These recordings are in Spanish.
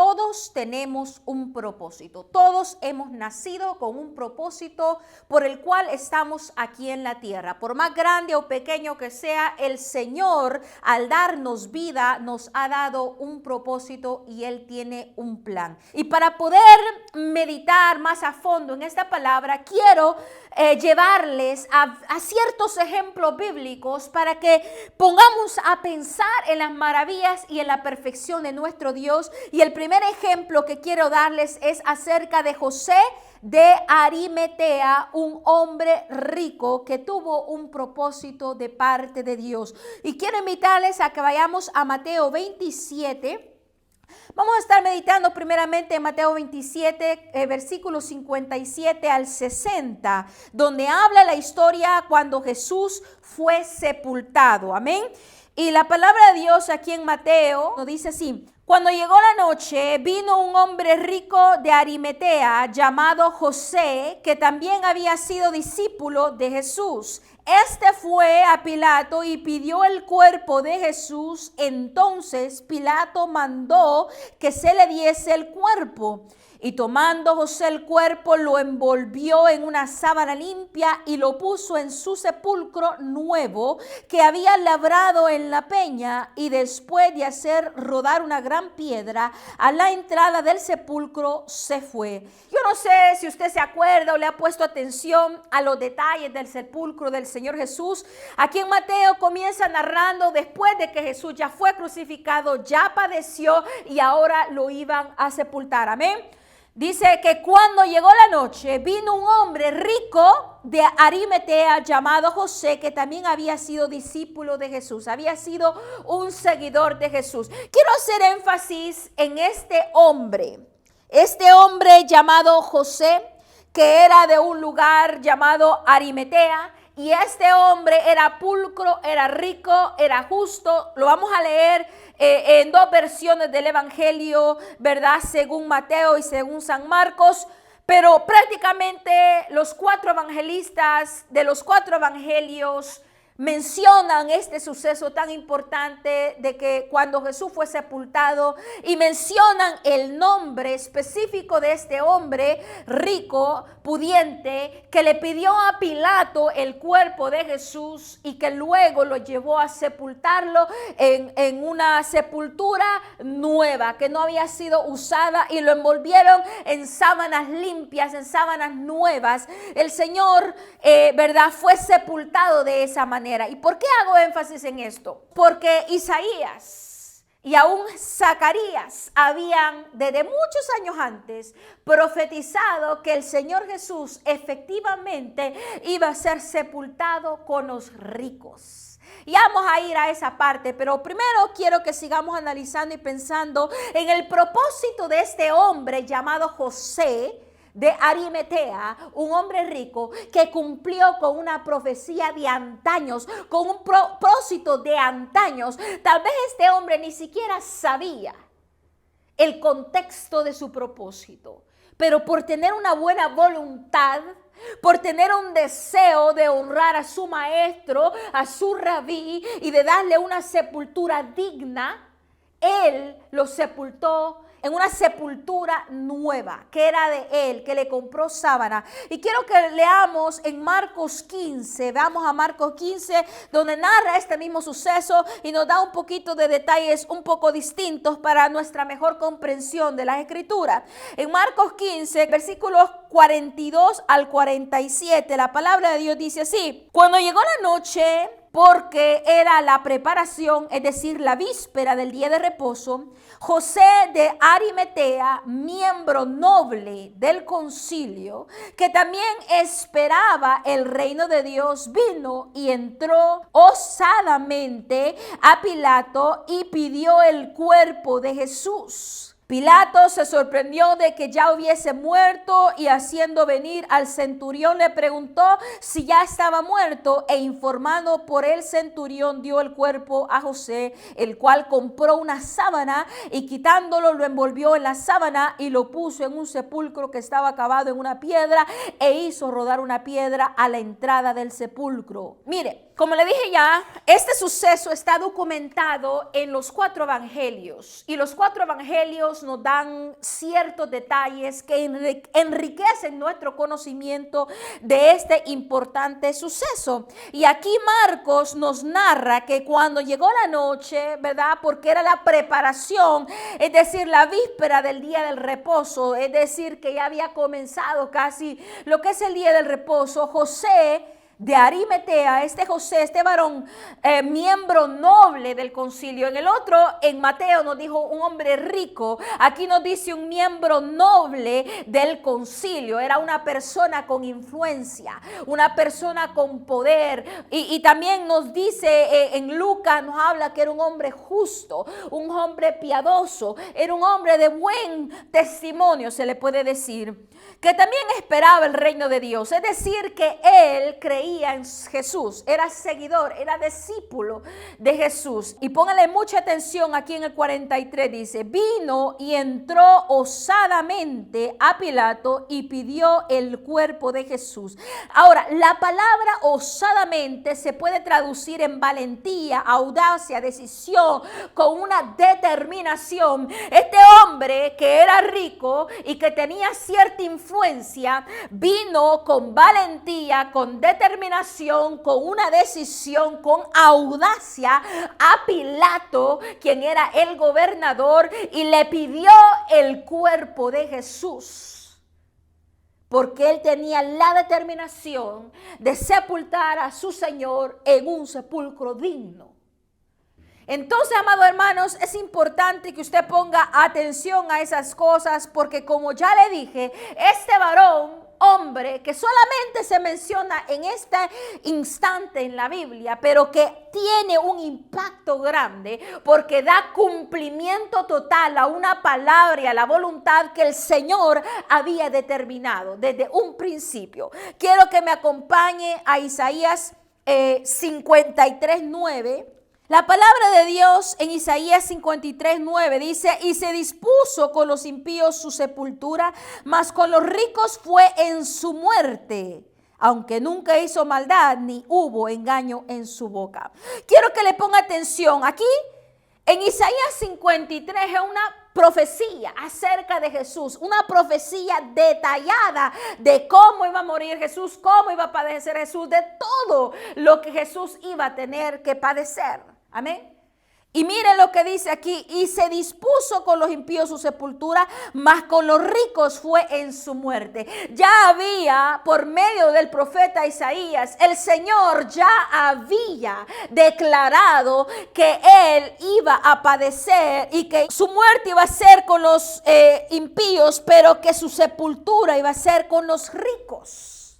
todos tenemos un propósito. Todos hemos nacido con un propósito por el cual estamos aquí en la tierra. Por más grande o pequeño que sea, el Señor, al darnos vida, nos ha dado un propósito y Él tiene un plan. Y para poder meditar más a fondo en esta palabra, quiero llevarles a ciertos ejemplos bíblicos para que pongamos a pensar en las maravillas y en la perfección de nuestro Dios. Y el primer ejemplo que quiero darles es acerca de José de Arimatea, un hombre rico que tuvo un propósito de parte de Dios. Y quiero invitarles a que vayamos a Mateo 27. Vamos a estar meditando primeramente en Mateo 27, versículos 57 al 60, donde habla la historia cuando Jesús fue sepultado. Amén. Y la palabra de Dios aquí en Mateo nos dice así: cuando llegó la noche, vino un hombre rico de Arimatea llamado José, que también había sido discípulo de Jesús. Este fue a Pilato y pidió el cuerpo de Jesús. Entonces Pilato mandó que se le diese el cuerpo. Y tomando José el cuerpo, lo envolvió en una sábana limpia y lo puso en su sepulcro nuevo que había labrado en la peña. Y después de hacer rodar una gran piedra a la entrada del sepulcro, se fue. Yo no sé si usted se acuerda o le ha puesto atención a los detalles del sepulcro del Señor Jesús. Aquí en Mateo comienza narrando después de que Jesús ya fue crucificado, ya padeció y ahora lo iban a sepultar. Amén. Dice que cuando llegó la noche, vino un hombre rico de Arimatea llamado José, que también había sido discípulo de Jesús, había sido un seguidor de Jesús. Quiero hacer énfasis en este hombre llamado José, que era de un lugar llamado Arimatea. Y este hombre era pulcro, era rico, era justo. Lo vamos a leer en dos versiones del Evangelio, ¿verdad? Según Mateo y según San Marcos. Pero prácticamente los cuatro evangelistas de los cuatro evangelios mencionan este suceso tan importante de que cuando Jesús fue sepultado, y mencionan el nombre específico de este hombre rico, pudiente, que le pidió a Pilato el cuerpo de Jesús y que luego lo llevó a sepultarlo en una sepultura nueva que no había sido usada, y lo envolvieron en sábanas limpias, en sábanas nuevas. El Señor, ¿verdad?, fue sepultado de esa manera. ¿Y por qué hago énfasis en esto? Porque Isaías y aún Zacarías habían desde muchos años antes profetizado que el Señor Jesús efectivamente iba a ser sepultado con los ricos. Y vamos a ir a esa parte, pero primero quiero que sigamos analizando y pensando en el propósito de este hombre llamado José de Arimatea, un hombre rico que cumplió con una profecía de antaños, con un propósito de antaños. Tal vez este hombre ni siquiera sabía el contexto de su propósito, pero por tener una buena voluntad, por tener un deseo de honrar a su maestro, a su rabí, y de darle una sepultura digna, él lo sepultó en una sepultura nueva, que era de él, que le compró sábana. Y quiero que leamos en Marcos 15, vamos a Marcos 15, donde narra este mismo suceso y nos da un poquito de detalles un poco distintos para nuestra mejor comprensión de las Escrituras. En Marcos 15, versículos 42 al 47, la palabra de Dios dice así: cuando llegó la noche, porque era la preparación, es decir, la víspera del día de reposo, José de Arimatea, miembro noble del concilio, que también esperaba el reino de Dios, vino y entró osadamente a Pilato y pidió el cuerpo de Jesús. Pilato se sorprendió de que ya hubiese muerto, y haciendo venir al centurión le preguntó si ya estaba muerto, e informado por el centurión dio el cuerpo a José, el cual compró una sábana y quitándolo lo envolvió en la sábana y lo puso en un sepulcro que estaba cavado en una piedra, e hizo rodar una piedra a la entrada del sepulcro. Mire, Como le dije ya, este suceso está documentado en los 4 evangelios y los 4 evangelios nos dan ciertos detalles que enriquecen nuestro conocimiento de este importante suceso. Y aquí Marcos nos narra que cuando llegó la noche, ¿verdad? Porque era la preparación, es decir, la víspera del día del reposo, es decir, que ya había comenzado casi lo que es el día del reposo. José de Arimatea, José, este varón, miembro noble del concilio. En el otro, en Mateo nos dijo un hombre rico. Aquí nos dice un miembro noble del concilio. Era una persona con influencia, una persona con poder. Y también nos dice en Lucas, nos habla que era un hombre justo, un hombre piadoso, era un hombre de buen testimonio, se le puede decir, que también esperaba el reino de Dios. Es decir, que él creía en Jesús, era seguidor, era discípulo de Jesús. Y póngale mucha atención aquí en el 43, dice, vino y entró osadamente a Pilato y pidió el cuerpo de Jesús. Ahora, la palabra osadamente se puede traducir en valentía, audacia, decisión, con una determinación. Este hombre que era rico y que tenía cierta influencia, vino con valentía, con determinación, con una decisión, con audacia a Pilato, quien era el gobernador, y le pidió el cuerpo de Jesús, porque él tenía la determinación de sepultar a su Señor en un sepulcro digno. Entonces, amados hermanos, es importante que usted ponga atención a esas cosas, porque como ya le dije, este varón, hombre, que solamente se menciona en este instante en la Biblia, pero que tiene un impacto grande, porque da cumplimiento total a una palabra y a la voluntad que el Señor había determinado desde un principio. Quiero que me acompañe a Isaías 53:9. La palabra de Dios en Isaías 53:9 dice, y se dispuso con los impíos su sepultura, mas con los ricos fue en su muerte, aunque nunca hizo maldad, ni hubo engaño en su boca. Quiero que le ponga atención. Aquí en Isaías 53 es una profecía acerca de Jesús, una profecía detallada de cómo iba a morir Jesús, cómo iba a padecer Jesús, de todo lo que Jesús iba a tener que padecer. Amén. Y mire lo que dice aquí, y se dispuso con los impíos su sepultura, mas con los ricos fue en su muerte. Ya había, por medio del profeta Isaías, el Señor ya había declarado que él iba a padecer y que su muerte iba a ser con los impíos, pero que su sepultura iba a ser con los ricos.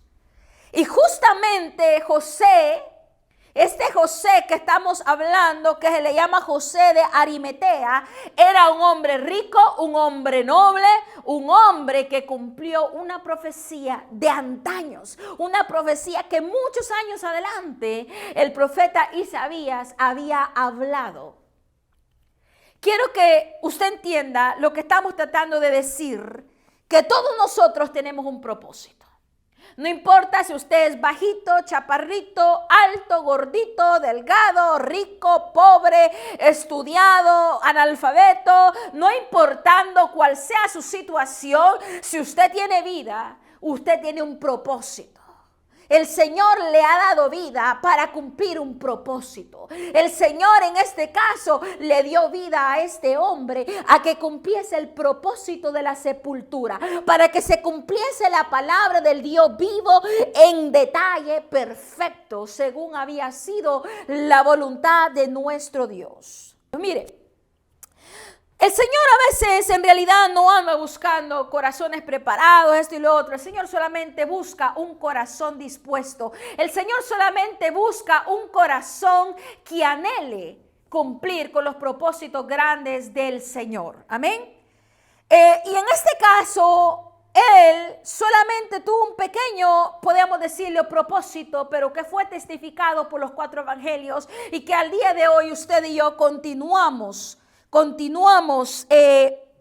Y justamente José, este José que estamos hablando, que se le llama José de Arimatea, era un hombre rico, un hombre noble, un hombre que cumplió una profecía de antaños, una profecía que muchos años adelante el profeta Isaías había hablado. Quiero que usted entienda lo que estamos tratando de decir, que todos nosotros tenemos un propósito. No importa si usted es bajito, chaparrito, alto, gordito, delgado, rico, pobre, estudiado, analfabeto, no importando cuál sea su situación, si usted tiene vida, usted tiene un propósito. El Señor le ha dado vida para cumplir un propósito. El Señor en este caso le dio vida a este hombre a que cumpliese el propósito de la sepultura, para que se cumpliese la palabra del Dios vivo en detalle perfecto, según había sido la voluntad de nuestro Dios. Mire, el Señor a veces en realidad no anda buscando corazones preparados, esto y lo otro. El Señor solamente busca un corazón dispuesto. El Señor solamente busca un corazón que anhele cumplir con los propósitos grandes del Señor. Amén. Y en este caso, él solamente tuvo un pequeño, podemos decirle, propósito, pero que fue testificado por los 4 evangelios y que al día de hoy usted y yo continuamos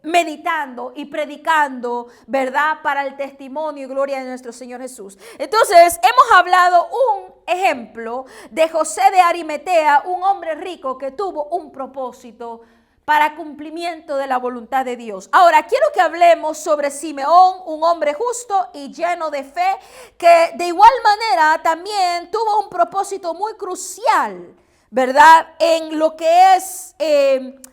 meditando y predicando, ¿verdad? Para el testimonio y gloria de nuestro Señor Jesús. Entonces, hemos hablado un ejemplo de José de Arimatea, un hombre rico que tuvo un propósito para cumplimiento de la voluntad de Dios. Ahora, quiero que hablemos sobre Simeón, un hombre justo y lleno de fe, que de igual manera también tuvo un propósito muy crucial, ¿verdad? En lo que es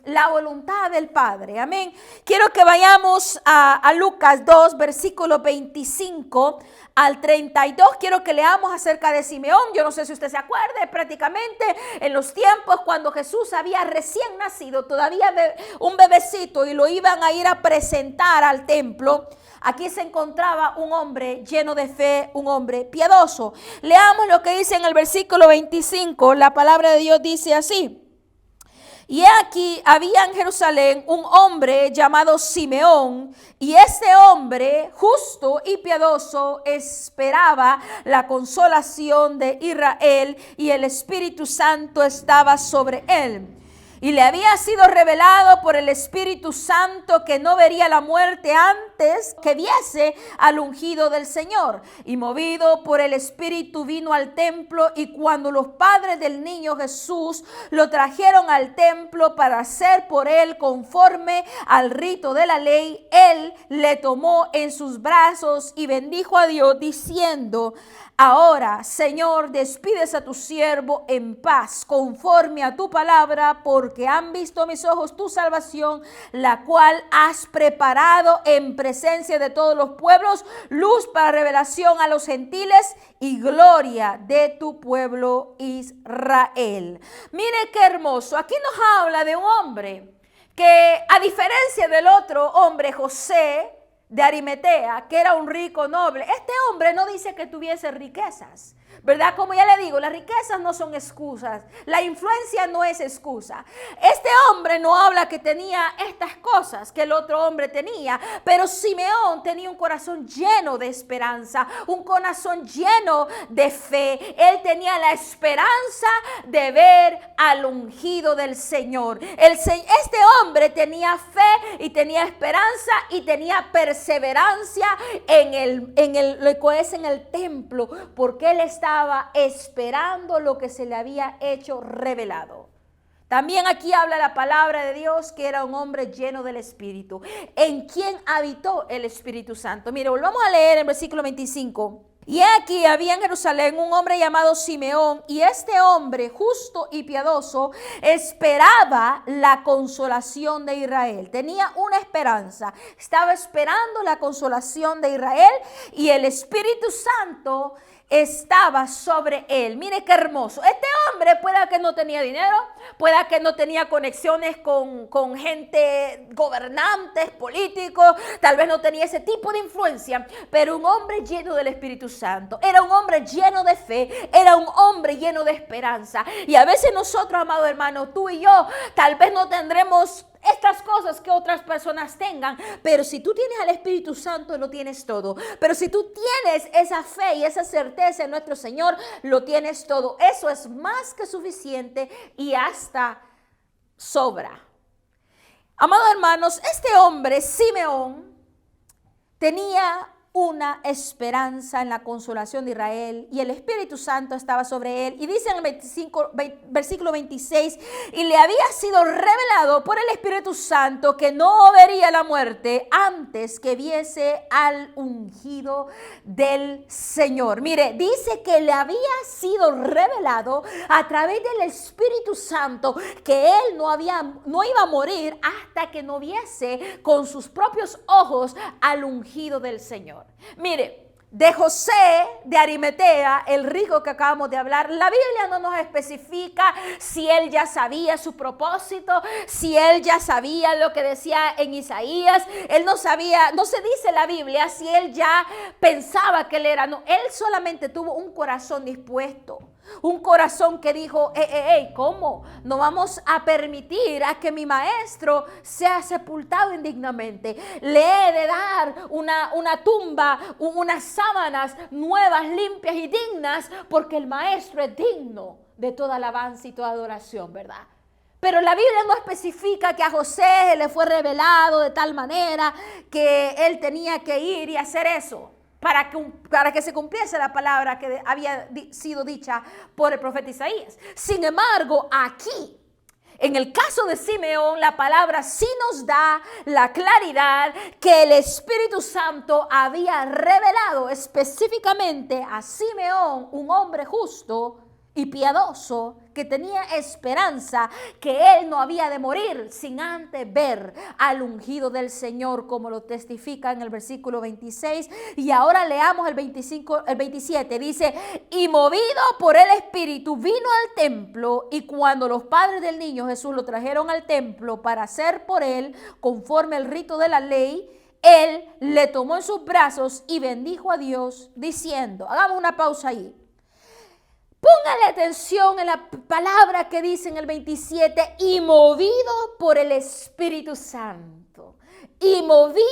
la voluntad del Padre. Amén. Quiero que vayamos a Lucas 2, versículo 25 al 32. Quiero que leamos acerca de Simeón. Yo no sé si usted se acuerde, prácticamente en los tiempos cuando Jesús había recién nacido, todavía un bebecito, y lo iban a ir a presentar al templo. Aquí se encontraba un hombre lleno de fe, un hombre piadoso. Leamos lo que dice en el versículo 25. La palabra de Dios dice así: y aquí había en Jerusalén un hombre llamado Simeón, y este hombre justo y piadoso esperaba la consolación de Israel, y el Espíritu Santo estaba sobre él. Y le había sido revelado por el Espíritu Santo que no vería la muerte antes que viese al ungido del Señor. Y movido por el Espíritu vino al templo, y cuando los padres del niño Jesús lo trajeron al templo para hacer por él conforme al rito de la ley, él le tomó en sus brazos y bendijo a Dios diciendo: ahora, Señor, despides a tu siervo en paz, conforme a tu palabra, porque han visto mis ojos tu salvación, la cual has preparado en presencia de todos los pueblos, luz para revelación a los gentiles y gloria de tu pueblo Israel. Mire qué hermoso. Aquí nos habla de un hombre que, a diferencia del otro hombre, José de Arimatea, que era un rico noble, este hombre no dice que tuviese riquezas, ¿verdad? Como ya le digo, las riquezas no son excusas, la influencia no es excusa. Este hombre no habla que tenía estas cosas que el otro hombre tenía, pero Simeón tenía un corazón lleno de esperanza, un corazón lleno de fe. Él tenía la esperanza de ver al ungido del Señor. Este hombre tenía fe y tenía esperanza y tenía perseverancia en el templo, porque él estaba esperando lo que se le había hecho revelado. También aquí habla la palabra de Dios que era un hombre lleno del Espíritu, en quien habitó el Espíritu Santo. Mire, volvamos a leer el versículo 25. Y aquí había en Jerusalén un hombre llamado Simeón, y este hombre justo y piadoso esperaba la consolación de Israel. Tenía una esperanza, estaba esperando la consolación de Israel, y el Espíritu Santo estaba sobre él. Mire qué hermoso. Este hombre puede que no tenía dinero, puede que no tenía conexiones con gente, gobernantes, políticos, tal vez no tenía ese tipo de influencia, pero un hombre lleno del Espíritu Santo, era un hombre lleno de fe, era un hombre lleno de esperanza. Y a veces nosotros, amado hermano, tú y yo, tal vez no tendremos estas cosas que otras personas tengan, pero si tú tienes al Espíritu Santo, lo tienes todo. Pero si tú tienes esa fe y esa certeza en nuestro Señor, lo tienes todo. Eso es más que suficiente y hasta sobra. Amados hermanos, este hombre, Simeón, tenía una esperanza en la consolación de Israel, y el Espíritu Santo estaba sobre él. Y dice en el versículo 26, y le había sido revelado por el Espíritu Santo que no vería la muerte antes que viese al ungido del Señor. Mire, dice que le había sido revelado a través del Espíritu Santo que él no iba a morir hasta que no viese con sus propios ojos al ungido del Señor. Mire, de José de Arimatea, el rico que acabamos de hablar, la Biblia no nos especifica si él ya sabía su propósito, si él ya sabía lo que decía en Isaías. Él no sabía, no se dice en la Biblia si él ya pensaba que él era. No, él solamente tuvo un corazón dispuesto. Un corazón que dijo, ¿cómo? No vamos a permitir a que mi maestro sea sepultado indignamente. Le he de dar una tumba, unas sábanas nuevas, limpias y dignas, porque el maestro es digno de toda alabanza y toda adoración, ¿verdad? Pero la Biblia no especifica que a José le fue revelado de tal manera que él tenía que ir y hacer eso para que se cumpliese la palabra que había sido dicha por el profeta Isaías. Sin embargo, aquí, en el caso de Simeón, la palabra sí nos da la claridad que el Espíritu Santo había revelado específicamente a Simeón, un hombre justo y piadoso, que tenía esperanza, que él no había de morir sin antes ver al ungido del Señor, como lo testifica en el versículo 26. Y ahora leamos el 27, dice: y movido por el Espíritu vino al templo, y cuando los padres del niño Jesús lo trajeron al templo para hacer por él conforme al rito de la ley, él le tomó en sus brazos y bendijo a Dios diciendo, hagamos una pausa ahí. Póngale atención en la palabra que dice en el 27, y movido por el Espíritu Santo. Y movido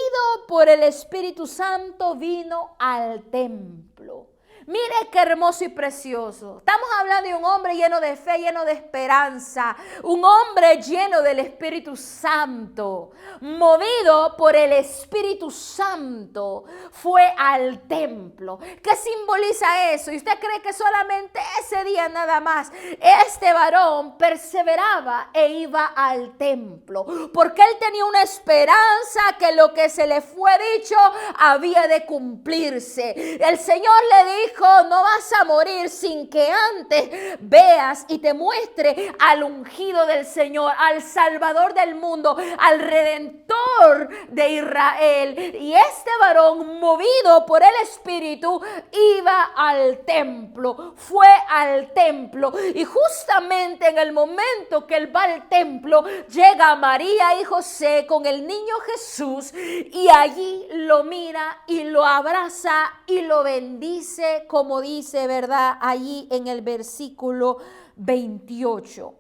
por el Espíritu Santo vino al templo. Mire qué hermoso y precioso. Estamos hablando de un hombre lleno de fe, lleno de esperanza. Un hombre lleno del Espíritu Santo. Movido por el Espíritu Santo. Fue al templo. ¿Qué simboliza eso? ¿Y usted cree que solamente ese día nada más este varón perseveraba e iba al templo? Porque él tenía una esperanza que lo que se le fue dicho había de cumplirse. El Señor le dijo: no vas a morir sin que antes veas y te muestre al ungido del Señor, al Salvador del mundo, al Redentor de Israel. Y este varón, movido por el Espíritu, iba al templo, fue al templo. Y justamente en el momento que él va al templo, llega María y José con el niño Jesús, y allí lo mira y lo abraza y lo bendice, como dice, ¿verdad?, allí en el versículo 28.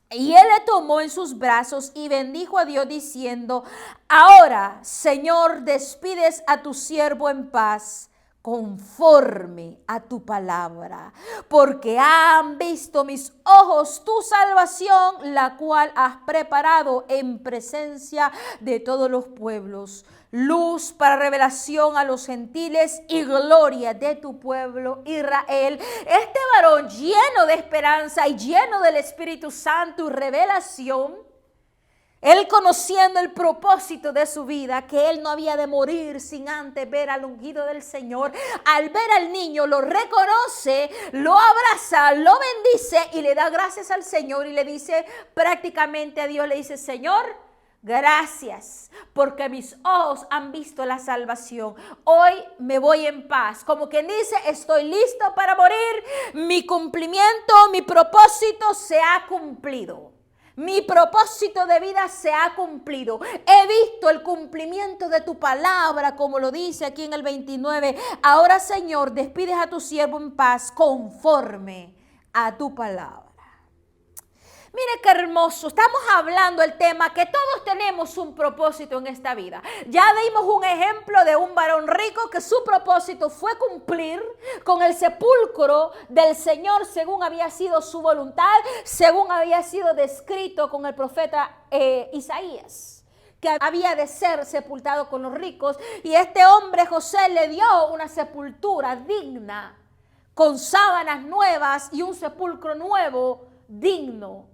Y él le tomó en sus brazos y bendijo a Dios diciendo: ahora, Señor, despides a tu siervo en paz, conforme a tu palabra, porque han visto mis ojos tu salvación, la cual has preparado en presencia de todos los pueblos, luz para revelación a los gentiles y gloria de tu pueblo Israel. Este varón lleno de esperanza y lleno del Espíritu Santo y revelación, él conociendo el propósito de su vida, que él no había de morir sin antes ver al ungido del Señor, al ver al niño lo reconoce, lo abraza, lo bendice y le da gracias al Señor y le dice prácticamente a Dios, le dice: Señor, gracias, porque mis ojos han visto la salvación. Hoy me voy en paz. Como quien dice, estoy listo para morir. Mi cumplimiento, mi propósito se ha cumplido. Mi propósito de vida se ha cumplido. He visto el cumplimiento de tu palabra, como lo dice aquí en el 29. Ahora, Señor, despides a tu siervo en paz conforme a tu palabra. Mire qué hermoso, estamos hablando del tema que todos tenemos un propósito en esta vida. Ya dimos un ejemplo de un varón rico que su propósito fue cumplir con el sepulcro del Señor según había sido su voluntad, según había sido descrito con el profeta Isaías, que había de ser sepultado con los ricos. Y este hombre José le dio una sepultura digna, con sábanas nuevas y un sepulcro nuevo, digno.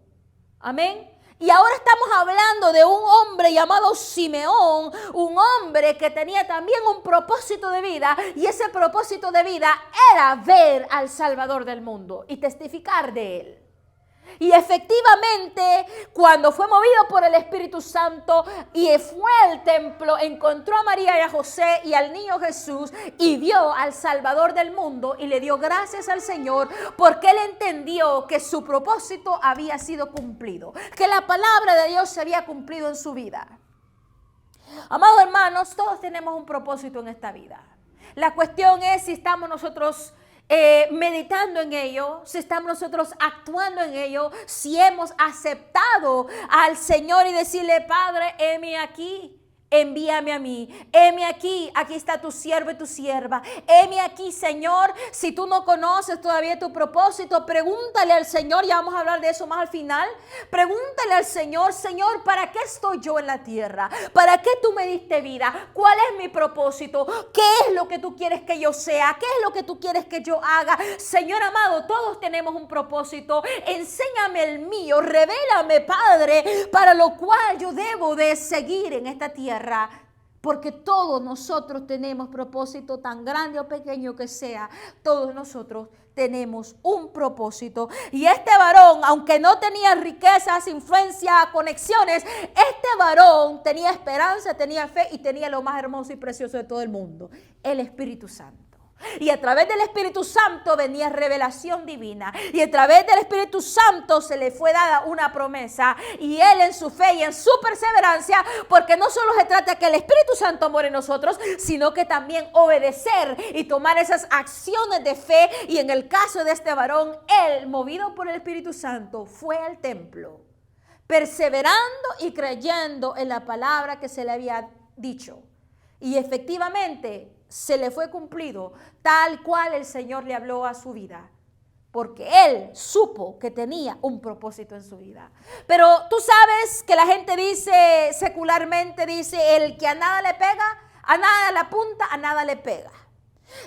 Amén. Y ahora estamos hablando de un hombre llamado Simeón, un hombre que tenía también un propósito de vida, y ese propósito de vida era ver al Salvador del mundo y testificar de él. Y efectivamente, cuando fue movido por el Espíritu Santo y fue al templo, encontró a María y a José y al niño Jesús y vio al Salvador del mundo y le dio gracias al Señor, porque él entendió que su propósito había sido cumplido, que la palabra de Dios se había cumplido en su vida. Amados hermanos, todos tenemos un propósito en esta vida. La cuestión es si estamos nosotros meditando en ello, si estamos nosotros actuando en ello, si hemos aceptado al Señor y decirle: Padre, heme aquí, envíame a mí. Heme aquí, aquí está tu siervo y tu sierva. Heme aquí, Señor. Si tú no conoces todavía tu propósito, pregúntale al Señor, ya vamos a hablar de eso más al final. Pregúntale al Señor, Señor, ¿para qué estoy yo en la tierra? ¿Para qué tú me diste vida? ¿Cuál es mi propósito? ¿Qué es lo que tú quieres que yo sea? ¿Qué es lo que tú quieres que yo haga? Señor amado, todos tenemos un propósito. Enséñame el mío, revélame, Padre, para lo cual yo debo de seguir en esta tierra. Porque todos nosotros tenemos propósito, tan grande o pequeño que sea, todos nosotros tenemos un propósito. Y este varón, aunque no tenía riquezas, influencia, conexiones, este varón tenía esperanza, tenía fe y tenía lo más hermoso y precioso de todo el mundo, el Espíritu Santo. Y a través del Espíritu Santo venía revelación divina. Y a través del Espíritu Santo se le fue dada una promesa. Y él en su fe y en su perseverancia, porque no solo se trata de que el Espíritu Santo more en nosotros, sino que también obedecer y tomar esas acciones de fe. Y en el caso de este varón, él, movido por el Espíritu Santo, fue al templo, perseverando y creyendo en la palabra que se le había dicho. Y efectivamente se le fue cumplido tal cual el Señor le habló a su vida, porque él supo que tenía un propósito en su vida. Pero tú sabes que la gente dice, secularmente dice, el que a nada le pega, a nada le apunta, a nada le pega.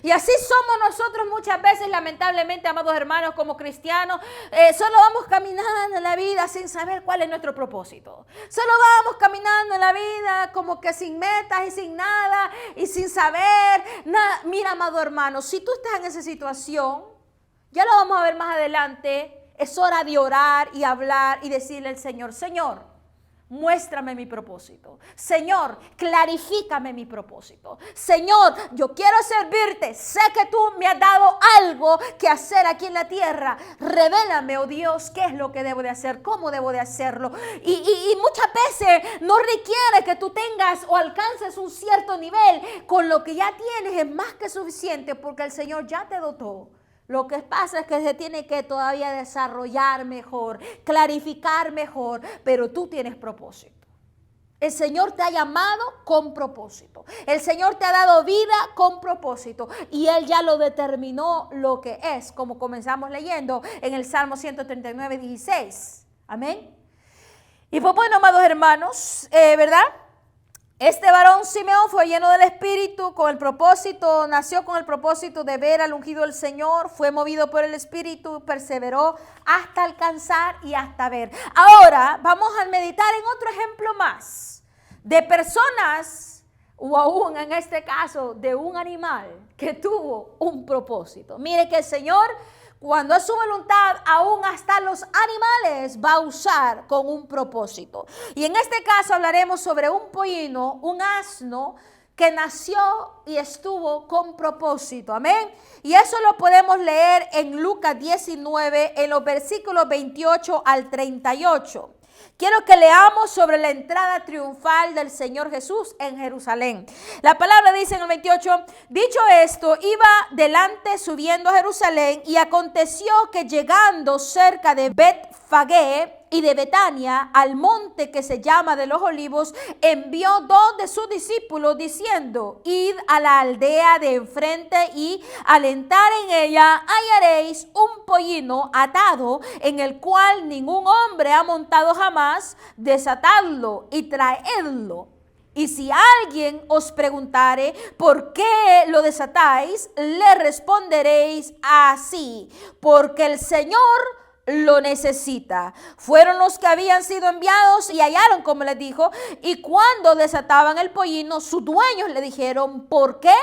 Y así somos nosotros muchas veces, lamentablemente, amados hermanos, como cristianos. Solo vamos caminando en la vida sin saber cuál es nuestro propósito. Solo vamos caminando en la vida como que sin metas y sin nada y sin saber nada. Mira, amado hermano, si tú estás en esa situación, ya lo vamos a ver más adelante, es hora de orar y hablar y decirle al Señor, Señor, muéstrame mi propósito. Señor, clarifícame mi propósito. Señor, yo quiero servirte. Sé que tú me has dado algo que hacer aquí en la tierra. Revélame, oh Dios, qué es lo que debo de hacer, cómo debo de hacerlo. Y muchas veces no requiere que tú tengas o alcances un cierto nivel. Con lo que ya tienes es más que suficiente porque el Señor ya te dotó. Lo que pasa es que se tiene que todavía desarrollar mejor, clarificar mejor, pero tú tienes propósito. El Señor te ha llamado con propósito. El Señor te ha dado vida con propósito y Él ya lo determinó lo que es, como comenzamos leyendo en el Salmo 139, 16. Amén. Y pues bueno, amados hermanos, ¿verdad? Este varón Simeón fue lleno del Espíritu con el propósito, nació con el propósito de ver al ungido del Señor, fue movido por el Espíritu, perseveró hasta alcanzar y hasta ver. Ahora vamos a meditar en otro ejemplo más de personas, o aún en este caso de un animal que tuvo un propósito. Mire que el Señor, cuando es su voluntad, aún hasta los animales va a usar con un propósito. Y en este caso hablaremos sobre un pollino, un asno, que nació y estuvo con propósito. Amén. Y eso lo podemos leer en Lucas 19, en los versículos 28 al 38. Quiero que leamos sobre la entrada triunfal del Señor Jesús en Jerusalén. La palabra dice en el 28, dicho esto, iba delante subiendo a Jerusalén y aconteció que llegando cerca de Betfagé y de Betania, al monte que se llama de los Olivos, envió dos de sus discípulos diciendo, id a la aldea de enfrente y al entrar en ella hallaréis un pollino atado en el cual ningún hombre ha montado jamás, desatadlo y traedlo. Y si alguien os preguntare por qué lo desatáis, le responderéis así, porque el Señor lo necesita. Fueron los que habían sido enviados y hallaron como les dijo, y cuando desataban el pollino, sus dueños le dijeron, ¿por qué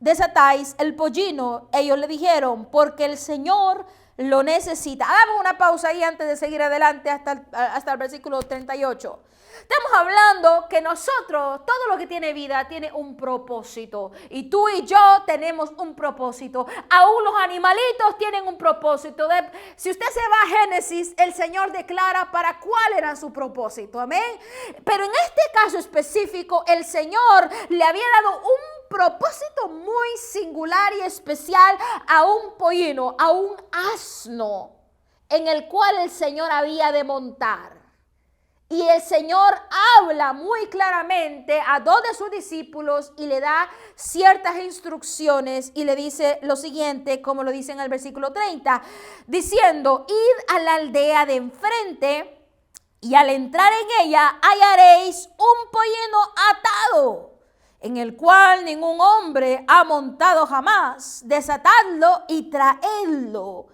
desatáis el pollino? Ellos le dijeron, porque el Señor lo necesita. Hagamos una pausa ahí antes de seguir adelante hasta el versículo 38. Estamos hablando que nosotros, todo lo que tiene vida, tiene un propósito. Y tú y yo tenemos un propósito. Aún los animalitos tienen un propósito. Si usted se va a Génesis, el Señor declara para cuál era su propósito. Amén. Pero en este caso específico, el Señor le había dado un propósito muy singular y especial a un pollino, a un asno, en el cual el Señor había de montar. Y el Señor habla muy claramente a dos de sus discípulos y le da ciertas instrucciones y le dice lo siguiente, como lo dice en el versículo 30, diciendo: id a la aldea de enfrente y al entrar en ella hallaréis un pollino atado, en el cual ningún hombre ha montado jamás. Desatadlo y traedlo.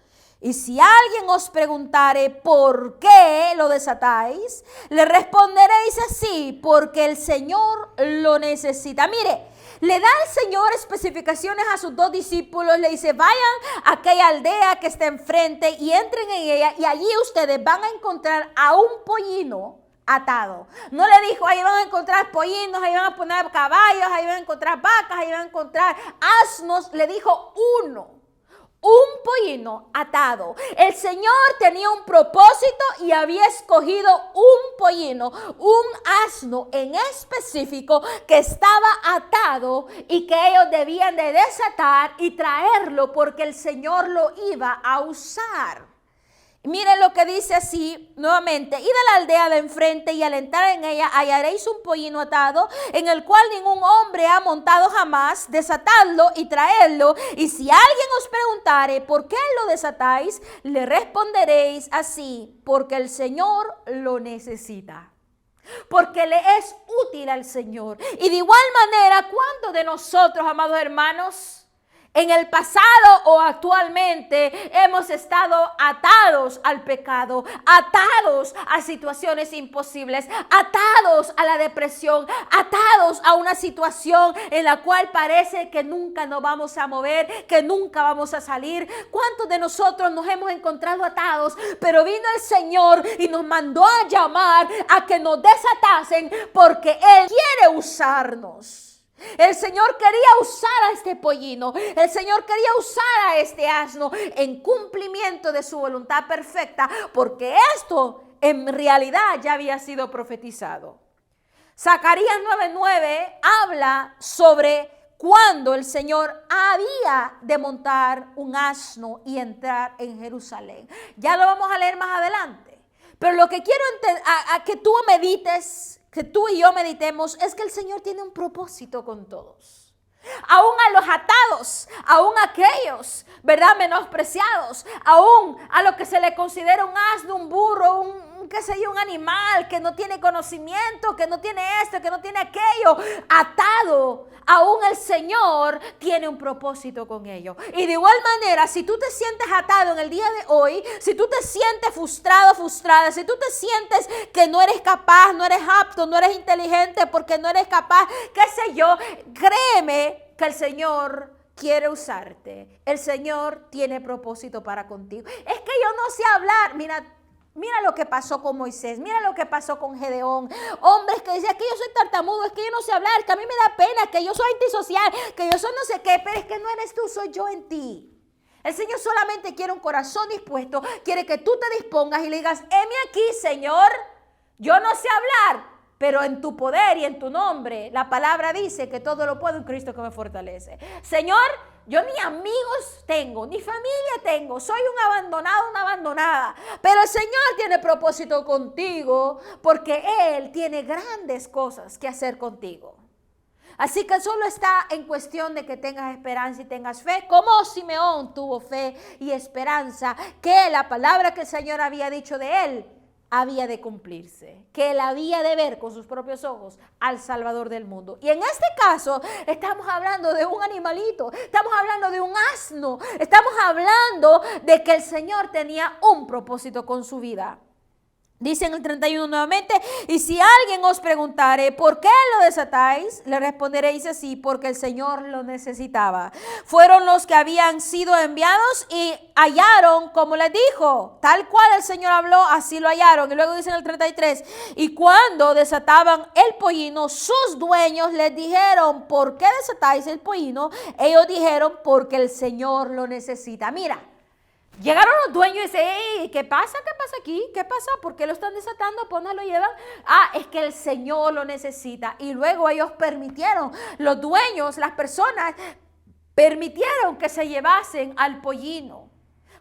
Y si alguien os preguntare por qué lo desatáis, le responderéis así: porque el Señor lo necesita. Mire, le da el Señor especificaciones a sus dos discípulos. Le dice: vayan a aquella aldea que está enfrente y entren en ella, y allí ustedes van a encontrar a un pollino atado. No le dijo: ahí van a encontrar pollinos, ahí van a poner caballos, ahí van a encontrar vacas, ahí van a encontrar asnos. Le dijo un pollino atado. El Señor tenía un propósito y había escogido un pollino, un asno en específico que estaba atado y que ellos debían de desatar y traerlo porque el Señor lo iba a usar. Miren lo que dice así nuevamente: id a la aldea de enfrente y al entrar en ella hallaréis un pollino atado, en el cual ningún hombre ha montado jamás. Desatadlo y traedlo. Y si alguien os preguntare por qué lo desatáis, le responderéis así: porque el Señor lo necesita. Porque le es útil al Señor. Y de igual manera, ¿cuántos de nosotros, amados hermanos, en el pasado o actualmente hemos estado atados al pecado, atados a situaciones imposibles, atados a la depresión, atados a una situación en la cual parece que nunca nos vamos a mover, que nunca vamos a salir? ¿Cuántos de nosotros nos hemos encontrado atados? Pero vino el Señor y nos mandó a llamar a que nos desatasen porque Él quiere usarnos. El Señor quería usar a este pollino, el Señor quería usar a este asno en cumplimiento de su voluntad perfecta, porque esto en realidad ya había sido profetizado. Zacarías 9:9 habla sobre cuando el Señor había de montar un asno y entrar en Jerusalén. Ya lo vamos a leer más adelante, pero lo que quiero a que tú medites, que tú y yo meditemos, es que el Señor tiene un propósito con todos. Aún a los atados, aún a aquellos, ¿verdad?, menospreciados, aún a lo que se le considera un asno, un burro, un animal que no tiene conocimiento, que no tiene esto, que no tiene aquello, atado, aún el Señor tiene un propósito con ello. Y de igual manera, si tú te sientes atado en el día de hoy, si tú te sientes frustrado, frustrada, si tú te sientes que no eres capaz, no eres apto, no eres inteligente porque no eres capaz, qué sé yo, créeme que el Señor quiere usarte. El Señor tiene propósito para contigo. Es que yo no sé hablar. Mira lo que pasó con Moisés, mira lo que pasó con Gedeón. Hombres que decían: que yo soy tartamudo, es que yo no sé hablar, que a mí me da pena, que yo soy antisocial, que yo soy no sé qué, pero es que no eres tú, soy yo en ti. El Señor solamente quiere un corazón dispuesto, quiere que tú te dispongas y le digas: heme aquí, Señor, yo no sé hablar, pero en tu poder y en tu nombre, la palabra dice que todo lo puedo en Cristo que me fortalece. Señor, yo ni amigos tengo, ni familia tengo, soy un abandonado, una abandonada. Pero el Señor tiene propósito contigo porque Él tiene grandes cosas que hacer contigo. Así que solo está en cuestión de que tengas esperanza y tengas fe, como Simeón tuvo fe y esperanza, que la palabra que el Señor había dicho de él había de cumplirse, que él había de ver con sus propios ojos al Salvador del mundo. Y en este caso estamos hablando de un animalito, estamos hablando de un asno, estamos hablando de que el Señor tenía un propósito con su vida. Dice en el 31 nuevamente: y si alguien os preguntare por qué lo desatáis, le responderéis así: porque el Señor lo necesitaba. Fueron los que habían sido enviados y hallaron como les dijo, tal cual el Señor habló, así lo hallaron. Y luego dice en el 33: y cuando desataban el pollino, sus dueños les dijeron: ¿por qué desatáis el pollino? Ellos dijeron: porque el Señor lo necesita. Mira, llegaron los dueños y dicen: hey, ¿qué pasa? ¿Qué pasa aquí? ¿Qué pasa? ¿Por qué lo están desatando? ¿Por dónde lo llevan? Es que el Señor lo necesita. Y luego ellos permitieron, los dueños, las personas, permitieron que se llevasen al pollino.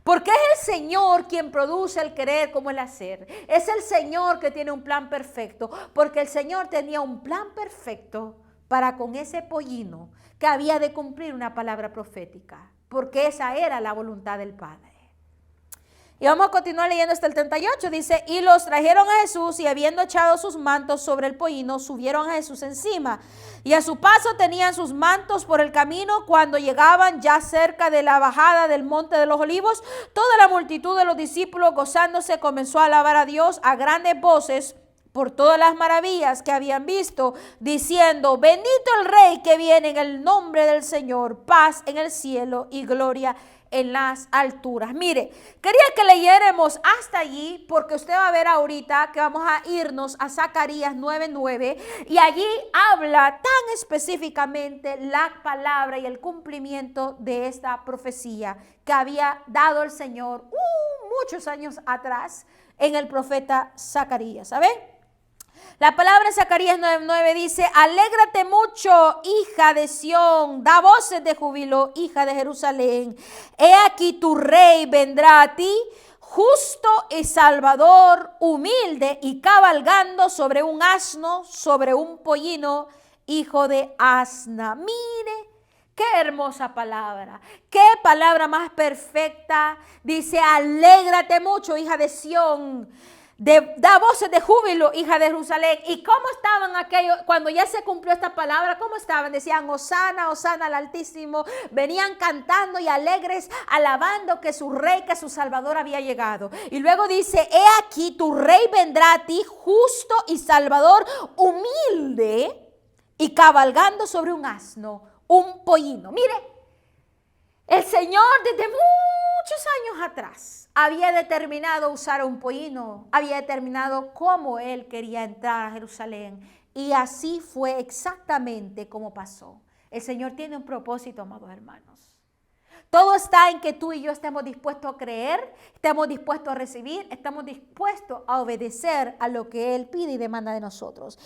Porque es el Señor quien produce el querer como el hacer. Es el Señor que tiene un plan perfecto. Porque el Señor tenía un plan perfecto para con ese pollino que había de cumplir una palabra profética. Porque esa era la voluntad del Padre. Y vamos a continuar leyendo hasta el 38. Dice, y los trajeron a Jesús y habiendo echado sus mantos sobre el pollino, subieron a Jesús encima. Y a su paso tenían sus mantos por el camino. Cuando llegaban ya cerca de la bajada del monte de los olivos, toda la multitud de los discípulos gozándose comenzó a alabar a Dios a grandes voces por todas las maravillas que habían visto, diciendo, bendito el Rey que viene en el nombre del Señor, paz en el cielo y gloria en las alturas. Mire, quería que leyéramos hasta allí porque usted va a ver ahorita que vamos a irnos a Zacarías 9:9 y allí habla tan específicamente la palabra y el cumplimiento de esta profecía que había dado el Señor muchos años atrás en el profeta Zacarías. ¿Saben? La palabra en Zacarías 9:9 dice, alégrate mucho, hija de Sión, da voces de júbilo, hija de Jerusalén. He aquí tu rey vendrá a ti, justo y salvador, humilde y cabalgando sobre un asno, sobre un pollino, hijo de asna. Mire, qué hermosa palabra, qué palabra más perfecta. Dice, alégrate mucho, hija de Sión. Da voces de júbilo, hija de Jerusalén. ¿Y cómo estaban aquellos cuando ya se cumplió esta palabra? ¿Cómo estaban? Decían, Hosana, Hosana al Altísimo. Venían cantando y alegres, alabando que su rey, que su salvador había llegado. Y luego dice, he aquí tu rey vendrá a ti, justo y salvador, humilde y cabalgando sobre un asno, un pollino. Mire, el Señor desde muchos años atrás había determinado usar un pollino, había determinado cómo él quería entrar a Jerusalén. Y así fue exactamente como pasó. El Señor tiene un propósito, amados hermanos. Todo está en que tú y yo estemos dispuestos a creer, estemos dispuestos a recibir, estamos dispuestos a obedecer a lo que Él pide y demanda de nosotros.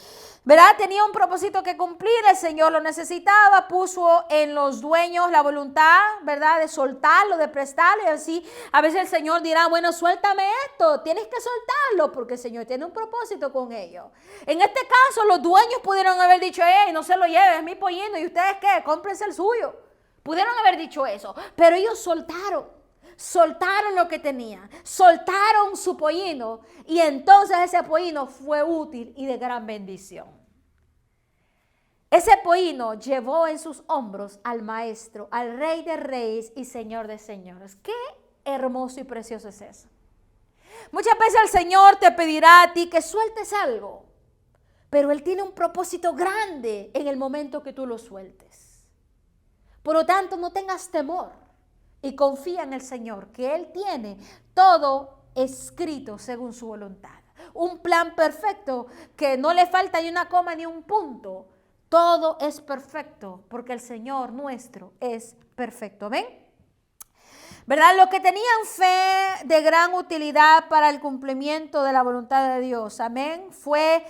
¿Verdad? Tenía un propósito que cumplir, el Señor lo necesitaba, puso en los dueños la voluntad, ¿verdad? De soltarlo, de prestarlo y así. A veces el Señor dirá, bueno, suéltame esto, tienes que soltarlo porque el Señor tiene un propósito con ello. En este caso, los dueños pudieron haber dicho, no se lo lleves, es mi pollino, ¿y ustedes qué? Cómprense el suyo. Pudieron haber dicho eso, pero ellos soltaron lo que tenían, soltaron su pollino y entonces ese pollino fue útil y de gran bendición. Ese pollino llevó en sus hombros al Maestro, al Rey de Reyes y Señor de Señores. Qué hermoso y precioso es eso. Muchas veces el Señor te pedirá a ti que sueltes algo, pero Él tiene un propósito grande en el momento que tú lo sueltes. Por lo tanto, no tengas temor y confía en el Señor, que Él tiene todo escrito según su voluntad. Un plan perfecto que no le falta ni una coma ni un punto. Todo es perfecto porque el Señor nuestro es perfecto. ¿Ven? ¿Verdad? Los que tenían fe de gran utilidad para el cumplimiento de la voluntad de Dios. Amén. Fue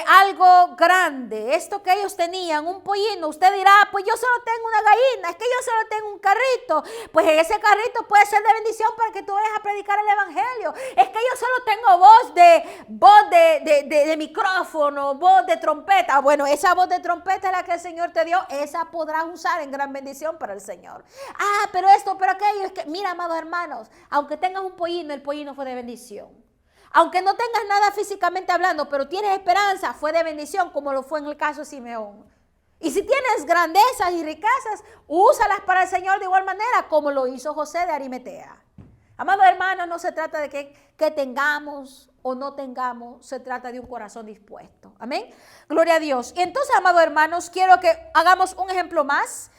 algo grande. Esto que ellos tenían, un pollino. Usted dirá, pues yo solo tengo una gallina, es que yo solo tengo un carrito. Pues ese carrito puede ser de bendición para que tú vayas a predicar el evangelio. Es que yo solo tengo voz de micrófono, voz de trompeta. Bueno, esa voz de trompeta es la que el Señor te dio. Esa podrás usar en gran bendición para el Señor. Pero esto, pero aquello. Es que, mira, amados hermanos, aunque tengas un pollino, el pollino fue de bendición. Aunque no tengas nada físicamente hablando, pero tienes esperanza, fue de bendición, como lo fue en el caso de Simeón. Y si tienes grandezas y riquezas, úsalas para el Señor de igual manera, como lo hizo José de Arimatea. Amados hermanos, no se trata de que tengamos o no tengamos, se trata de un corazón dispuesto. Amén. Gloria a Dios. Y entonces, amados hermanos, quiero que hagamos un ejemplo más.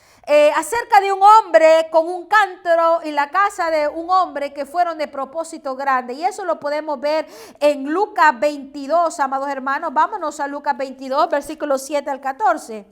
Acerca de un hombre con un cántaro y la casa de un hombre que fueron de propósito grande. Y eso lo podemos ver en Lucas 22, amados hermanos. Vámonos a Lucas 22, versículos 7 al 14.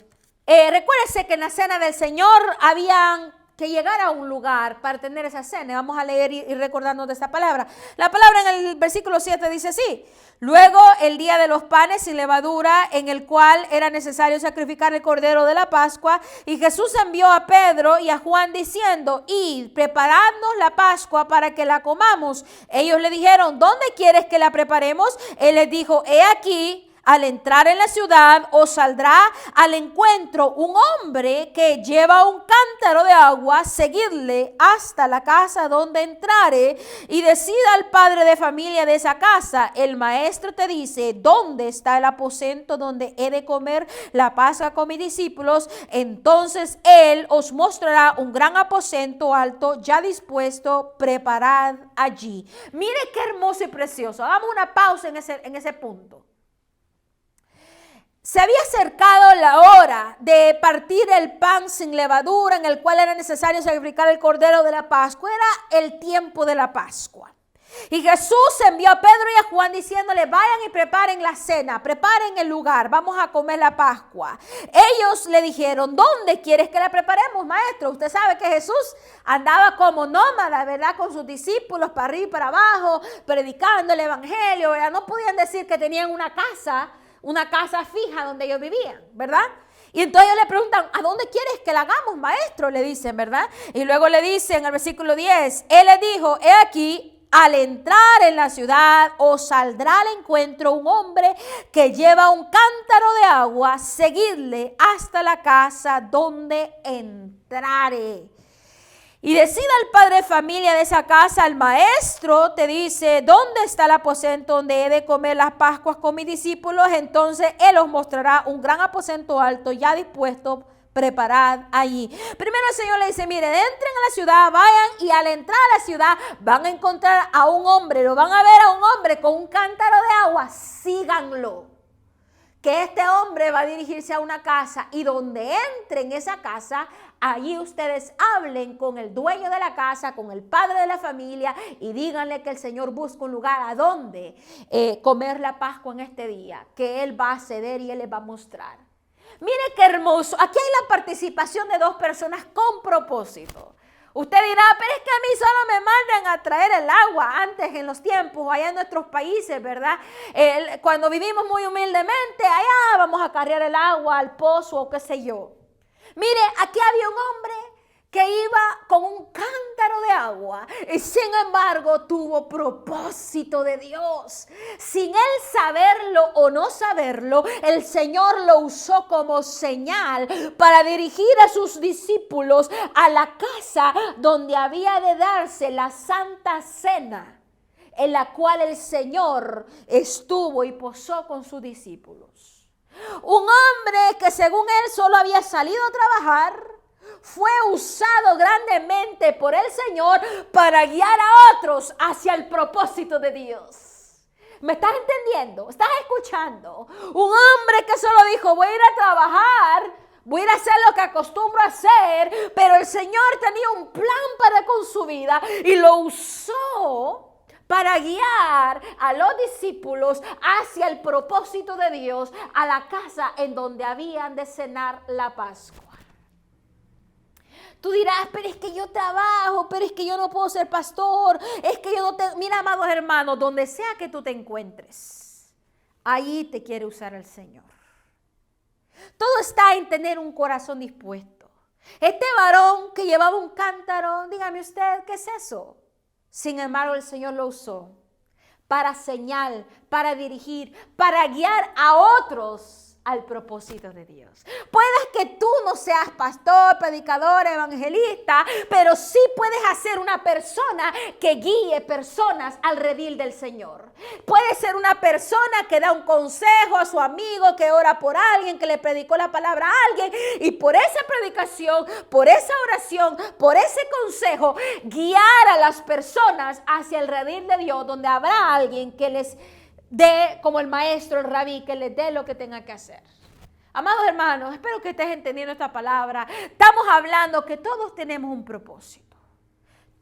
Recuérdese que en la cena del Señor habían que llegara a un lugar para tener esa cena. Vamos a leer y recordarnos de esta palabra. La palabra en el versículo 7 dice así: luego el día de los panes sin levadura, en el cual era necesario sacrificar el cordero de la Pascua, y Jesús envió a Pedro y a Juan diciendo: id, preparadnos la Pascua para que la comamos. Ellos le dijeron: ¿dónde quieres que la preparemos? Él les dijo: he aquí, al entrar en la ciudad os saldrá al encuentro un hombre que lleva un cántaro de agua, seguidle hasta la casa donde entrare y decida al padre de familia de esa casa: el maestro te dice, ¿dónde está el aposento donde he de comer la Pascua con mis discípulos? Entonces él os mostrará un gran aposento alto ya dispuesto, preparad allí. Mire qué hermoso y precioso. Hagamos una pausa en ese punto. Se había acercado la hora de partir el pan sin levadura, en el cual era necesario sacrificar el cordero de la Pascua. Era el tiempo de la Pascua. Y Jesús envió a Pedro y a Juan diciéndole: vayan y preparen la cena, preparen el lugar, vamos a comer la Pascua. Ellos le dijeron: ¿dónde quieres que la preparemos, maestro? Usted sabe que Jesús andaba como nómada, ¿verdad? Con sus discípulos para arriba y para abajo, predicando el evangelio, ¿verdad? No podían decir que tenían una casa fija donde ellos vivían, ¿verdad? Y entonces ellos le preguntan: ¿a dónde quieres que la hagamos, maestro? Le dicen, ¿verdad? Y luego le dicen en el versículo 10, él les dijo: he aquí, al entrar en la ciudad os saldrá al encuentro un hombre que lleva un cántaro de agua, seguidle hasta la casa donde entrare. Y decida el padre de familia de esa casa: el maestro te dice, ¿dónde está el aposento donde he de comer las Pascuas con mis discípulos? Entonces él os mostrará un gran aposento alto ya dispuesto, preparad allí. Primero el Señor le dice: mire, entren a la ciudad, vayan, y al entrar a la ciudad van a encontrar a un hombre, lo van a ver a un hombre con un cántaro de agua, síganlo. Que este hombre va a dirigirse a una casa, y donde entre en esa casa, allí ustedes hablen con el dueño de la casa, con el padre de la familia, y díganle que el Señor busca un lugar a donde comer la Pascua en este día, que Él va a ceder y Él les va a mostrar. Mire qué hermoso. Aquí hay la participación de dos personas con propósito. Usted dirá: pero es que a mí solo me mandan a traer el agua. Antes, en los tiempos, allá en nuestros países, ¿verdad? Cuando vivimos muy humildemente, allá vamos a cargar el agua al pozo o qué sé yo. Mire, aquí había un hombre que iba con un cántaro de agua y sin embargo tuvo propósito de Dios. Sin él saberlo o no saberlo, el Señor lo usó como señal para dirigir a sus discípulos a la casa donde había de darse la Santa Cena, en la cual el Señor estuvo y posó con sus discípulos. Un hombre que según él solo había salido a trabajar, fue usado grandemente por el Señor para guiar a otros hacia el propósito de Dios. ¿Me estás entendiendo? ¿Estás escuchando? Un hombre que solo dijo: voy a ir a trabajar, voy a ir a hacer lo que acostumbro a hacer, pero el Señor tenía un plan para con su vida y lo usó para guiar a los discípulos hacia el propósito de Dios, a la casa en donde habían de cenar la Pascua. Tú dirás: pero es que yo trabajo, pero es que yo no puedo ser pastor, es que yo no te... Mira, amados hermanos, donde sea que tú te encuentres, ahí te quiere usar el Señor. Todo está en tener un corazón dispuesto. Este varón que llevaba un cántaro, dígame usted, ¿qué es eso? Sin embargo, el Señor lo usó para señal, para dirigir, para guiar a otros al propósito de Dios. Puedes que tú no seas pastor, predicador, evangelista, pero sí puedes hacer una persona que guíe personas al redil del Señor. Puede ser una persona que da un consejo a su amigo, que ora por alguien, que le predicó la palabra a alguien, y por esa predicación, por esa oración, por ese consejo, guiar a las personas hacia el redil de Dios, donde habrá alguien que les dé, como el maestro, el rabí, que les dé lo que tenga que hacer. Amados hermanos, espero que estés entendiendo esta palabra. Estamos hablando que todos tenemos un propósito.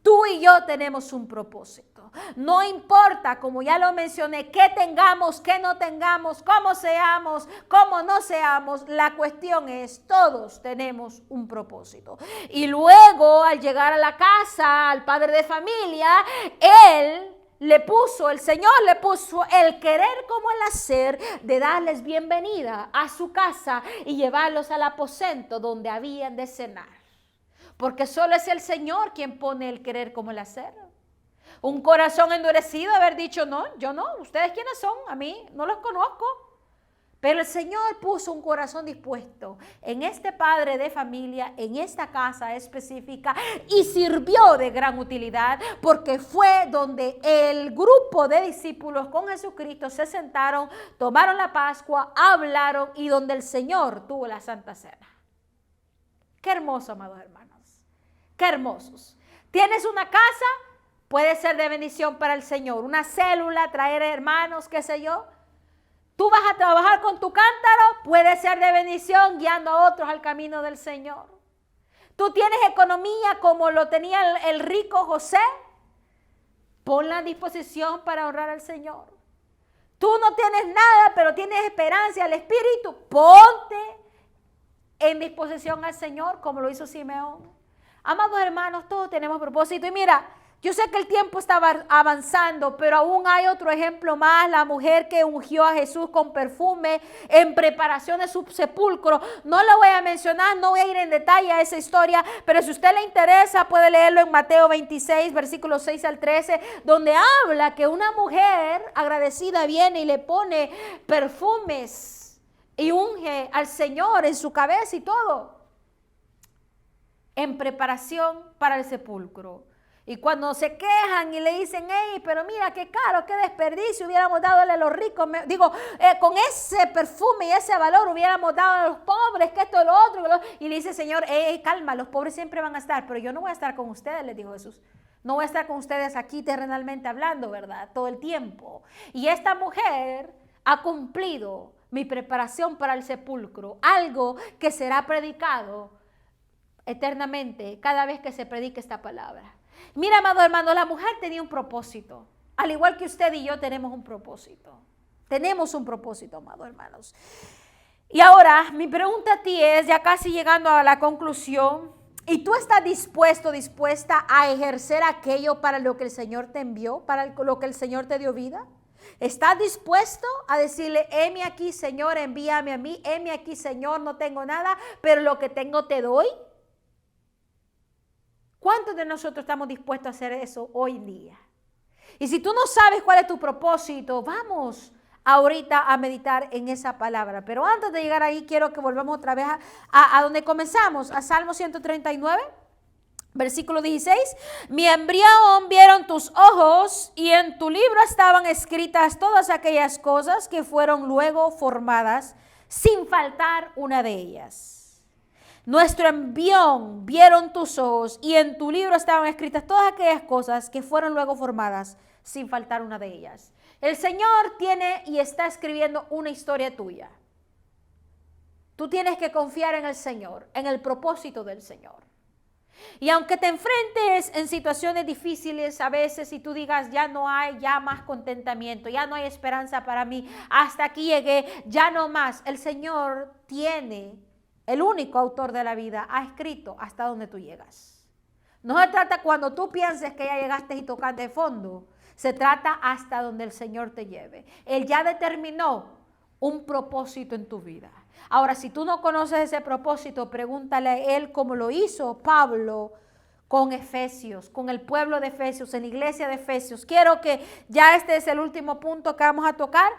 Tú y yo tenemos un propósito. No importa, como ya lo mencioné, qué tengamos, qué no tengamos, cómo seamos, cómo no seamos. La cuestión es, todos tenemos un propósito. Y luego, al llegar a la casa, al padre de familia, el Señor le puso el querer como el hacer de darles bienvenida a su casa y llevarlos al aposento donde habían de cenar. Porque solo es el Señor quien pone el querer como el hacer. Un corazón endurecido, haber dicho, no, yo no, ustedes quiénes son, a mí no los conozco. Pero el Señor puso un corazón dispuesto en este padre de familia, en esta casa específica, y sirvió de gran utilidad porque fue donde el grupo de discípulos con Jesucristo se sentaron, tomaron la Pascua, hablaron y donde el Señor tuvo la Santa Cena. Qué hermoso, amados hermanos. Qué hermosos. Tienes una casa, puede ser de bendición para el Señor. Una célula, traer hermanos, qué sé yo. Tú vas a trabajar con tu cántaro, puede ser de bendición guiando a otros al camino del Señor. Tú tienes economía como lo tenía el rico José, ponla a disposición para honrar al Señor. Tú no tienes nada, pero tienes esperanza al Espíritu, ponte en disposición al Señor como lo hizo Simeón. Amados hermanos, todos tenemos propósito. Y mira, yo sé que el tiempo estaba avanzando, pero aún hay otro ejemplo más. La mujer que ungió a Jesús con perfume en preparación de su sepulcro. No lo voy a mencionar, no voy a ir en detalle a esa historia, pero si a usted le interesa puede leerlo en Mateo 26, versículos 6 al 13, donde habla que una mujer agradecida viene y le pone perfumes y unge al Señor en su cabeza y todo, en preparación para el sepulcro. Y cuando se quejan y le dicen, hey, pero mira qué caro, qué desperdicio, hubiéramos dado a los ricos, con ese perfume y ese valor hubiéramos dado a los pobres, que esto, lo otro. Y le dice, Señor, calma, los pobres siempre van a estar, pero yo no voy a estar con ustedes, les dijo Jesús. No voy a estar con ustedes aquí terrenalmente hablando, ¿verdad? Todo el tiempo. Y esta mujer ha cumplido mi preparación para el sepulcro, algo que será predicado eternamente cada vez que se predique esta palabra. Mira, amado hermano, la mujer tenía un propósito, al igual que usted y yo tenemos un propósito. Tenemos un propósito, amados hermanos. Y ahora, mi pregunta a ti es, ya casi llegando a la conclusión, ¿y tú estás dispuesta a ejercer aquello para lo que el Señor te envió, para lo que el Señor te dio vida? ¿Estás dispuesto a decirle, heme aquí, Señor, envíame a mí, heme aquí, Señor, no tengo nada, pero lo que tengo te doy? ¿Cuántos de nosotros estamos dispuestos a hacer eso hoy en día? Y si tú no sabes cuál es tu propósito, vamos ahorita a meditar en esa palabra. Pero antes de llegar ahí, quiero que volvamos otra vez a donde comenzamos, a Salmo 139, versículo 16. Mi embrión vieron tus ojos y en tu libro estaban escritas todas aquellas cosas que fueron luego formadas, sin faltar una de ellas. Nuestro embrión vieron tus ojos y en tu libro estaban escritas todas aquellas cosas que fueron luego formadas, sin faltar una de ellas. El Señor tiene y está escribiendo una historia tuya. Tú tienes que confiar en el Señor, en el propósito del Señor. Y aunque te enfrentes en situaciones difíciles a veces y tú digas, ya no hay ya más contentamiento, ya no hay esperanza para mí, hasta aquí llegué, ya no más. El Señor tiene, el único autor de la vida, ha escrito hasta donde tú llegas. No se trata cuando tú pienses que ya llegaste y tocaste fondo. Se trata hasta donde el Señor te lleve. Él ya determinó un propósito en tu vida. Ahora, si tú no conoces ese propósito, pregúntale a Él como lo hizo Pablo con Efesios, con el pueblo de Efesios, en la iglesia de Efesios. Quiero que ya este es el último punto que vamos a tocar.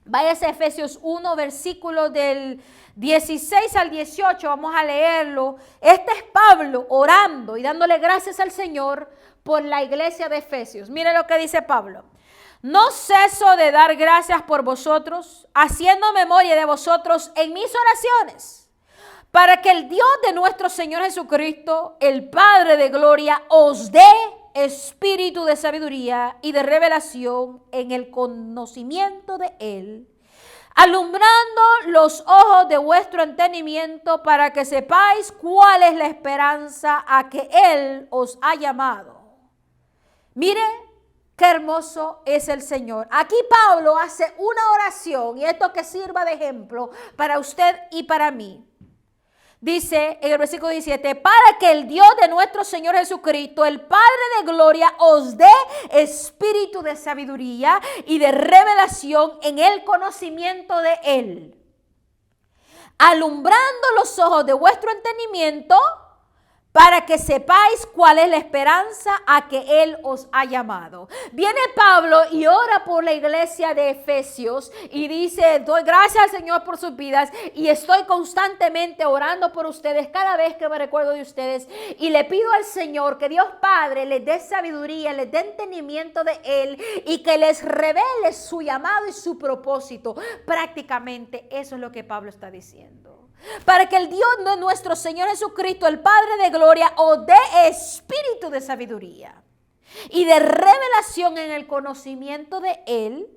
Váyase a Efesios 1, versículos del 16 al 18, vamos a leerlo. Este es Pablo orando y dándole gracias al Señor por la iglesia de Efesios. Mire lo que dice Pablo. No ceso de dar gracias por vosotros, haciendo memoria de vosotros en mis oraciones, para que el Dios de nuestro Señor Jesucristo, el Padre de gloria, os dé espíritu de sabiduría y de revelación en el conocimiento de Él, alumbrando los ojos de vuestro entendimiento para que sepáis cuál es la esperanza a que Él os ha llamado. Mire qué hermoso es el Señor. Aquí Pablo hace una oración y esto que sirva de ejemplo para usted y para mí. Dice en el versículo 17, para que el Dios de nuestro Señor Jesucristo, el Padre de gloria, os dé espíritu de sabiduría y de revelación en el conocimiento de Él, alumbrando los ojos de vuestro entendimiento, para que sepáis cuál es la esperanza a que Él os ha llamado. Viene Pablo y ora por la iglesia de Efesios y dice, doy gracias al Señor por sus vidas y estoy constantemente orando por ustedes cada vez que me recuerdo de ustedes y le pido al Señor que Dios Padre les dé sabiduría, les dé entendimiento de Él y que les revele su llamado y su propósito. Prácticamente eso es lo que Pablo está diciendo. Para que el Dios de nuestro Señor Jesucristo, el Padre de gloria, os dé espíritu de sabiduría y de revelación en el conocimiento de Él,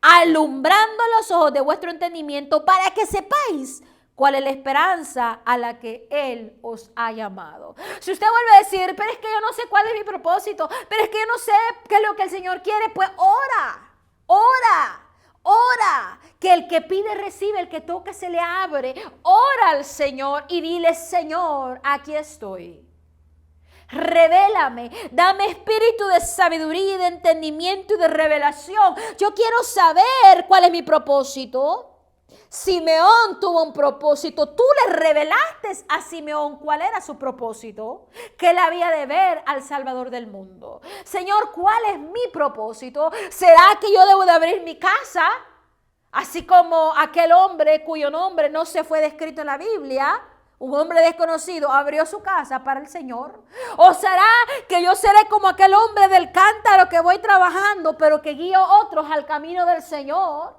alumbrando los ojos de vuestro entendimiento para que sepáis cuál es la esperanza a la que Él os ha llamado. Si usted vuelve a decir, pero es que yo no sé cuál es mi propósito, pero es que yo no sé qué es lo que el Señor quiere, pues ora, que el que pide recibe, el que toca se le abre. Ora al Señor y dile, Señor, aquí estoy. Revélame, dame espíritu de sabiduría y de entendimiento y de revelación. Yo quiero saber cuál es mi propósito. Simeón tuvo un propósito. Tú le revelaste a Simeón cuál era su propósito, que él había de ver al Salvador del mundo. Señor, ¿cuál es mi propósito? ¿Será que yo debo de abrir mi casa? Así como aquel hombre cuyo nombre no se fue descrito en la Biblia, un hombre desconocido abrió su casa para el Señor. ¿O será que yo seré como aquel hombre del cántaro que voy trabajando, pero que guío otros al camino del Señor?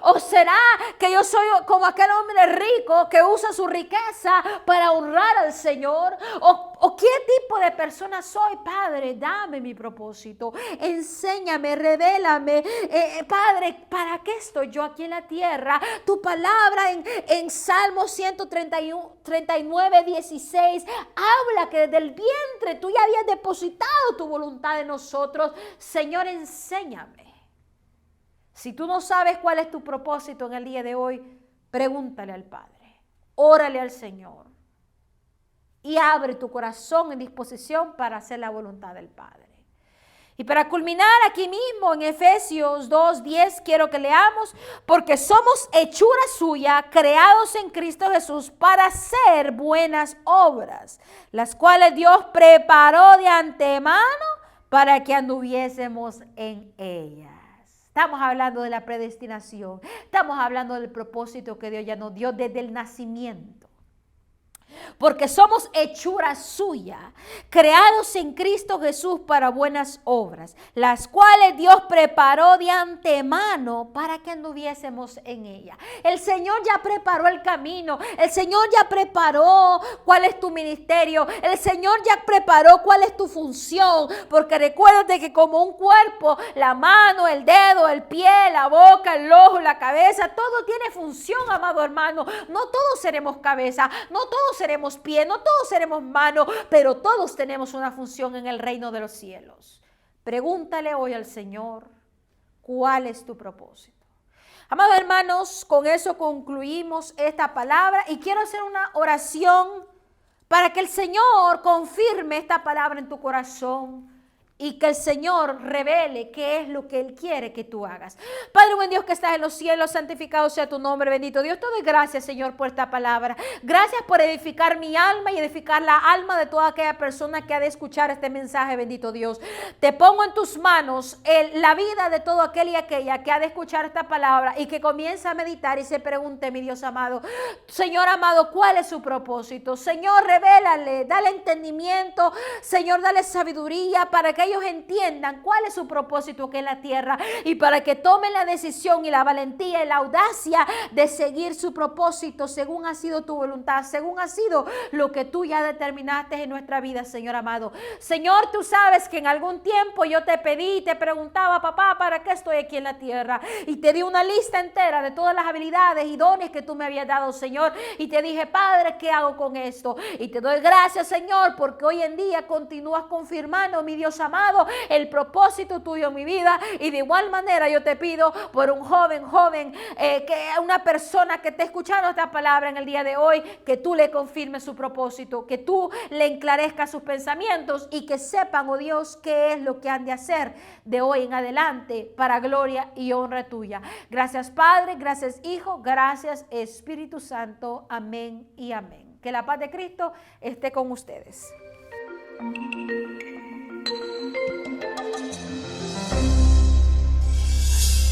¿O será que yo soy como aquel hombre rico que usa su riqueza para honrar al Señor? ¿O qué tipo de persona soy? Padre, dame mi propósito. Enséñame, revélame. Padre, ¿para qué estoy yo aquí en la tierra? Tu palabra en Salmo 139, 16 habla que desde el vientre tú ya habías depositado tu voluntad en nosotros. Señor, enséñame. Si tú no sabes cuál es tu propósito en el día de hoy, pregúntale al Padre, órale al Señor y abre tu corazón en disposición para hacer la voluntad del Padre. Y para culminar aquí mismo en Efesios 2:10 quiero que leamos, porque somos hechura suya, creados en Cristo Jesús para hacer buenas obras, las cuales Dios preparó de antemano para que anduviésemos en ellas. Estamos hablando de la predestinación. Estamos hablando del propósito que Dios ya nos dio desde el nacimiento. Porque somos hechura suya, creados en Cristo Jesús para buenas obras, las cuales Dios preparó de antemano para que anduviésemos en ella. El Señor ya preparó el camino, el Señor ya preparó cuál es tu ministerio, el Señor ya preparó cuál es tu función, porque recuérdate que como un cuerpo, la mano, el dedo, el pie, la boca, el ojo, la cabeza, todo tiene función, amado hermano. No todos seremos cabeza, no todos seremos pie, no todos seremos mano, pero todos tenemos una función en el reino de los cielos. Pregúntale hoy al Señor, ¿cuál es tu propósito? Amados hermanos, con eso concluimos esta palabra y quiero hacer una oración para que el Señor confirme esta palabra en tu corazón y que el Señor revele qué es lo que Él quiere que tú hagas. Padre buen Dios que estás en los cielos, santificado sea tu nombre, bendito Dios. Te doy gracias, Señor, por esta palabra. Gracias por edificar mi alma y edificar la alma de toda aquella persona que ha de escuchar este mensaje, bendito Dios. Te pongo en tus manos la vida de todo aquel y aquella que ha de escuchar esta palabra y que comienza a meditar y se pregunte, mi Dios amado, Señor amado, ¿cuál es su propósito? Señor, revélale, dale entendimiento, Señor, dale sabiduría para que ellos ellos entiendan cuál es su propósito aquí en la tierra y para que tomen la decisión y la valentía y la audacia de seguir su propósito según ha sido tu voluntad, según ha sido lo que tú ya determinaste en nuestra vida, Señor amado. Señor, tú sabes que en algún tiempo yo te pedí y te preguntaba, papá, ¿para qué estoy aquí en la tierra? Y te di una lista entera de todas las habilidades y dones que tú me habías dado, Señor, y te dije, Padre, ¿qué hago con esto? Y te doy gracias, Señor, porque hoy en día continúas confirmando, mi Dios amado, el propósito tuyo en mi vida. Y de igual manera yo te pido por un joven, que una persona que esté escuchando esta palabra en el día de hoy, que tú le confirmes su propósito, que tú le enclarezcas sus pensamientos y que sepan, oh Dios, qué es lo que han de hacer de hoy en adelante para gloria y honra tuya. Gracias, Padre, gracias, Hijo, gracias, Espíritu Santo. Amén y amén. Que la paz de Cristo esté con ustedes.